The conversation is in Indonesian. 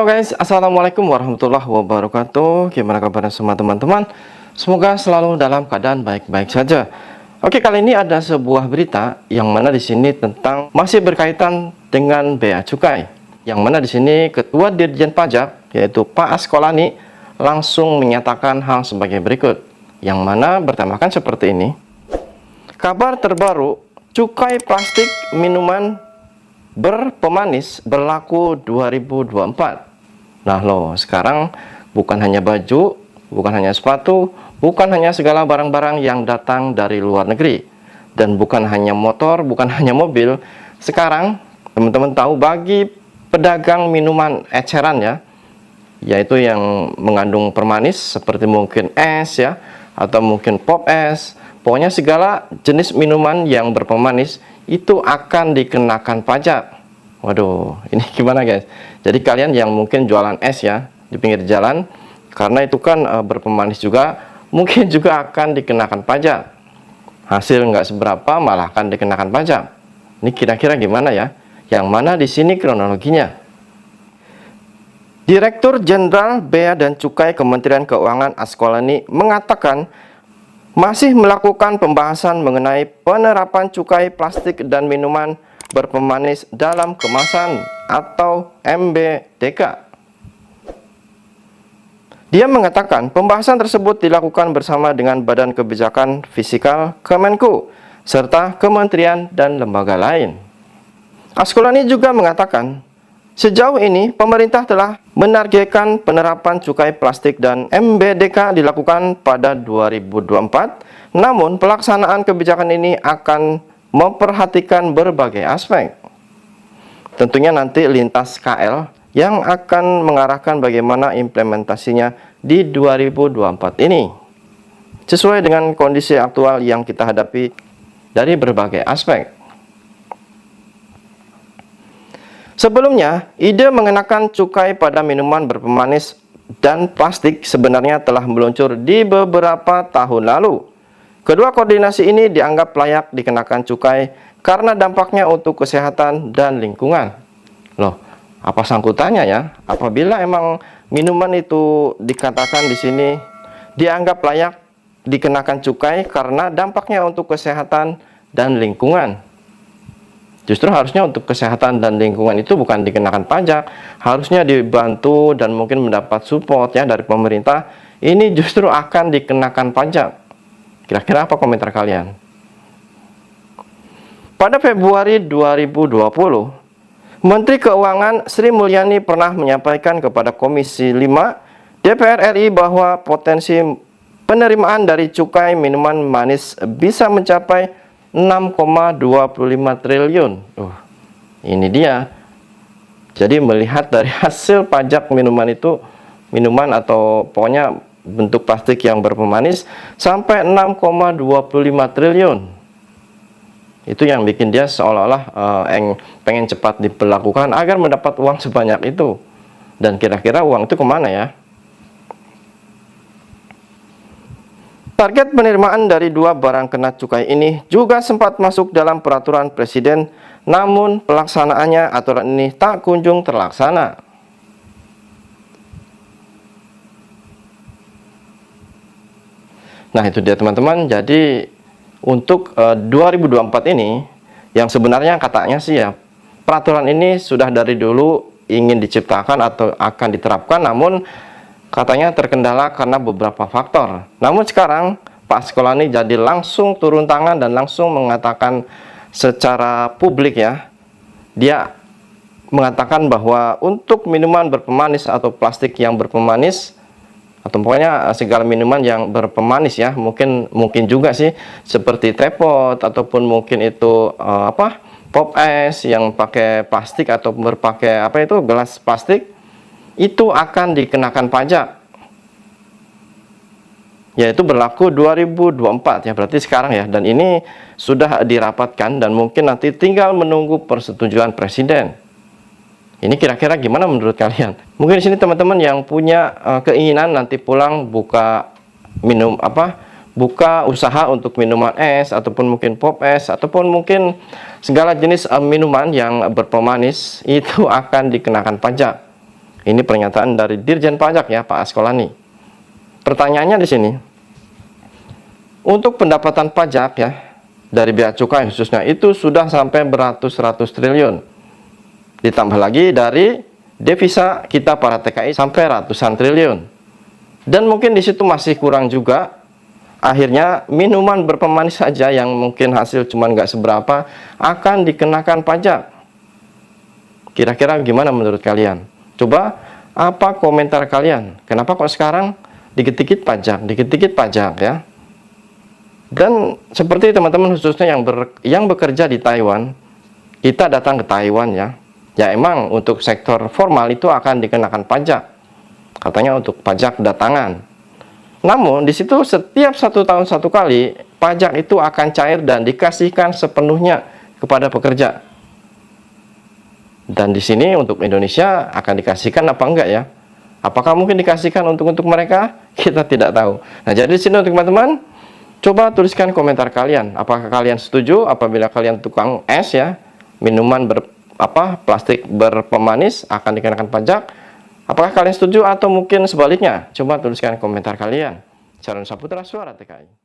Halo guys, assalamualaikum warahmatullahi wabarakatuh. Gimana kabarnya semua teman-teman? Semoga selalu dalam keadaan baik-baik saja. Oke, kali ini ada sebuah berita yang mana di sini tentang masih berkaitan dengan bea cukai. Yang mana di sini Ketua Dirjen Pajak yaitu Pak Askolani langsung menyatakan hal sebagai berikut. Yang mana bertemakan seperti ini. Kabar terbaru, cukai plastik minuman berpemanis berlaku 2024. Nah loh, sekarang bukan hanya baju, bukan hanya sepatu, bukan hanya segala barang-barang yang datang dari luar negeri, dan bukan hanya motor, bukan hanya mobil. Sekarang teman-teman tahu, bagi pedagang minuman eceran ya, yaitu yang mengandung permanis seperti mungkin es ya, atau mungkin pop es, pokoknya segala jenis minuman yang berpemanis itu akan dikenakan pajak. Waduh, ini gimana guys? Jadi kalian yang mungkin jualan es ya di pinggir jalan, karena itu kan berpemanis juga, mungkin juga akan dikenakan pajak. Hasil nggak seberapa malah akan dikenakan pajak. Ini kira-kira gimana ya? Yang mana di sini kronologinya? Direktur Jenderal Bea dan Cukai Kementerian Keuangan Askolani mengatakan masih melakukan pembahasan mengenai penerapan cukai plastik dan minuman berpemanis dalam kemasan atau MBDK. Dia mengatakan pembahasan tersebut dilakukan bersama dengan Badan Kebijakan Fiskal Kemenku serta kementerian dan lembaga lain. Askolani juga mengatakan sejauh ini pemerintah telah menargetkan penerapan cukai plastik dan MBDK dilakukan pada 2024, namun pelaksanaan kebijakan ini akan memperhatikan berbagai aspek. Tentunya nanti lintas KL yang akan mengarahkan bagaimana implementasinya di 2024 ini, sesuai dengan kondisi aktual yang kita hadapi dari berbagai aspek. Sebelumnya, ide mengenakan cukai pada minuman berpemanis dan plastik sebenarnya telah meluncur di beberapa tahun lalu. Kedua koordinasi ini dianggap layak dikenakan cukai karena dampaknya untuk kesehatan dan lingkungan. Loh, apa sangkutannya ya? Apabila emang minuman itu dikatakan di sini dianggap layak dikenakan cukai karena dampaknya untuk kesehatan dan lingkungan. Justru harusnya untuk kesehatan dan lingkungan itu bukan dikenakan pajak, harusnya dibantu dan mungkin mendapat support ya dari pemerintah. Ini justru akan dikenakan pajak. Kira-kira apa komentar kalian? Pada Februari 2020, Menteri Keuangan Sri Mulyani pernah menyampaikan kepada Komisi 5 DPR RI bahwa potensi penerimaan dari cukai minuman manis bisa mencapai 6,25 triliun. Ini dia. Jadi melihat dari hasil pajak minuman itu, minuman atau pokoknya bentuk plastik yang berpemanis sampai 6,25 triliun. Itu yang bikin dia seolah-olah pengen cepat diberlakukan agar mendapat uang sebanyak itu. Dan kira-kira uang itu kemana ya? Target penerimaan dari dua barang kena cukai ini juga sempat masuk dalam peraturan presiden, namun pelaksanaannya aturan ini tak kunjung terlaksana. Nah itu dia teman-teman, jadi untuk 2024 ini, yang sebenarnya katanya sih ya, peraturan ini sudah dari dulu ingin diciptakan atau akan diterapkan, namun katanya terkendala karena beberapa faktor. Namun sekarang Pak Askolani jadi langsung turun tangan dan langsung mengatakan secara publik ya, dia mengatakan bahwa untuk minuman berpemanis atau plastik yang berpemanis, atau pokoknya segala minuman yang berpemanis ya, mungkin juga sih seperti tepot ataupun mungkin itu pop es yang pakai plastik atau berpakai gelas plastik, itu akan dikenakan pajak, yaitu berlaku 2024 ya, berarti sekarang ya, dan ini sudah dirapatkan dan mungkin nanti tinggal menunggu persetujuan presiden. Ini kira-kira gimana menurut kalian? Mungkin di sini teman-teman yang punya keinginan nanti pulang buka usaha untuk minuman es ataupun mungkin pop es ataupun mungkin segala jenis minuman yang berpemanis, itu akan dikenakan pajak. Ini pernyataan dari Dirjen Pajak ya, Pak Askolani. Pertanyaannya di sini, untuk pendapatan pajak ya dari bea cukai khususnya itu sudah sampai beratus-ratus triliun. Ditambah lagi dari devisa kita para TKI sampai ratusan triliun. Dan mungkin di situ masih kurang juga. Akhirnya minuman berpemanis saja yang mungkin hasil cuman nggak seberapa akan dikenakan pajak. Kira-kira gimana menurut kalian? Coba apa komentar kalian? Kenapa kok sekarang dikit-dikit pajak ya? Dan seperti teman-teman khususnya yang bekerja di Taiwan, kita datang ke Taiwan ya. Ya emang untuk sektor formal itu akan dikenakan pajak. Katanya untuk pajak datangan. Namun di situ setiap 1 tahun 1 kali pajak itu akan cair dan dikasihkan sepenuhnya kepada pekerja. Dan di sini untuk Indonesia akan dikasihkan apa enggak ya? Apakah mungkin dikasihkan untuk mereka? Kita tidak tahu. Nah, jadi di sini untuk teman-teman, coba tuliskan komentar kalian. Apakah kalian setuju apabila kalian tukang es ya, minuman plastik berpemanis akan dikenakan pajak? Apakah kalian setuju atau mungkin sebaliknya? Coba tuliskan komentar kalian. Sharon Saputra, Suara TKI.